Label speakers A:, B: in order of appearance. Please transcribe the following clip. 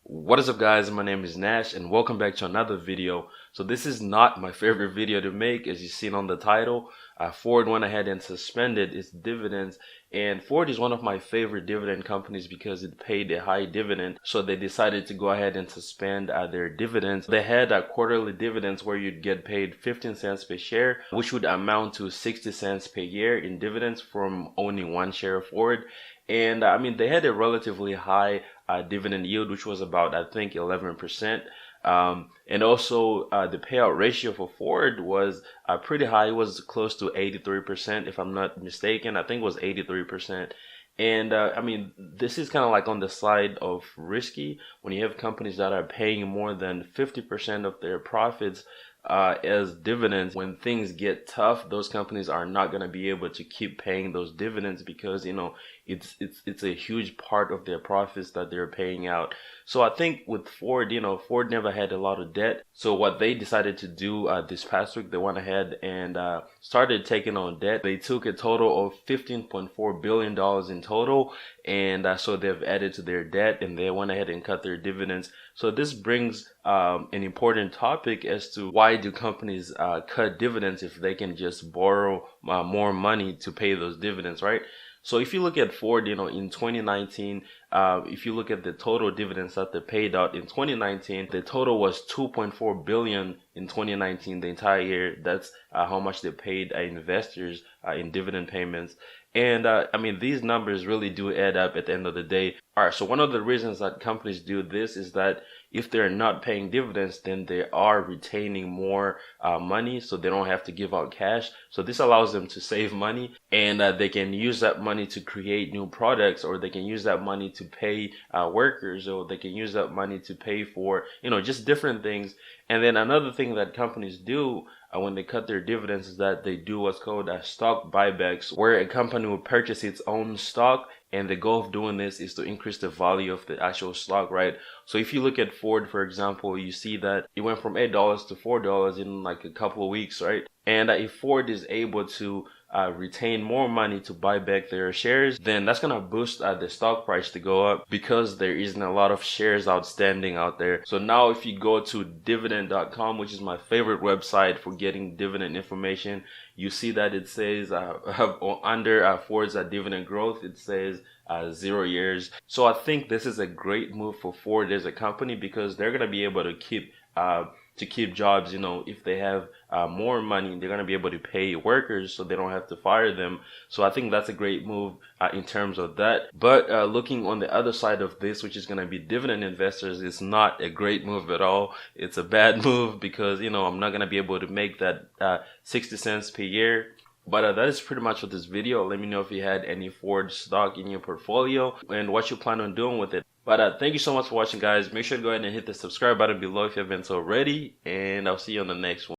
A: What is up, guys? My name is Nash and welcome back to another video. So this is not my favorite video to make, as you've seen on the title. Ford went ahead and suspended its dividends, and Ford is one of my favorite dividend companies because it paid a high dividend. So they decided to go ahead and suspend their dividends. They had quarterly dividends where you'd get paid 15 cents per share, which would amount to 60 cents per year in dividends from owning one share of Ford. And I mean, they had a relatively high dividend yield, which was about, I think, 11%. And also the payout ratio for Ford was pretty high. It was close to 83%, if I'm not mistaken. I think it was 83%. And I mean, this is kind of like on the side of risky when you have companies that are paying more than 50% of their profits as dividends. When things get tough, those companies are not going to be able to keep paying those dividends because, you know, it's a huge part of their profits that they're paying out. So I think with Ford, you know, Ford never had a lot of debt. So what they decided to do this past week, they went ahead and started taking on debt. They took a total of $15.4 billion in total. And so they've added to their debt and they went ahead and cut their dividends. So this brings an important topic as to why do companies cut dividends if they can just borrow more money to pay those dividends, right? So if you look at Ford, you know, in 2019, if you look at the total dividends that they paid out in 2019, the total was $2.4 billion in 2019, the entire year. That's how much they paid investors in dividend payments. And I mean, these numbers really do add up at the end of the day. All right, so one of the reasons that companies do this is that if they're not paying dividends, then they are retaining more money, so they don't have to give out cash. So this allows them to save money, and they can use that money to create new products, or they can use that money to pay workers, or they can use that money to pay for, you know, just different things. And then another thing that companies do when they cut their dividends is that they do what's called stock buybacks, where a company will purchase its own stock. And the goal of doing this is to increase the value of the actual stock, right? So if you look at Ford, for example, you see that it went from $8 to $4 in like a couple of weeks, right? And if Ford is able to retain more money to buy back their shares, then that's going to boost the stock price to go up because there isn't a lot of shares outstanding out there. So now if you go to dividend.com, which is my favorite website for getting dividend information, you see that it says under Ford's dividend growth, it says 0 years. So I think this is a great move for Ford as a company because they're going to be able to keep jobs. You know, if they have more money, they're going to be able to pay workers so they don't have to fire them. So I think that's a great move in terms of that. But looking on the other side of this, which is going to be dividend investors, it's not a great move at all. It's a bad move because, you know, I'm not going to be able to make that 60 cents per year. But that is pretty much for this video. Let me know if you had any Ford stock in your portfolio and what you plan on doing with it. But thank you so much for watching, guys. Make sure to go ahead and hit the subscribe button below if you haven't already. And I'll see you on the next one.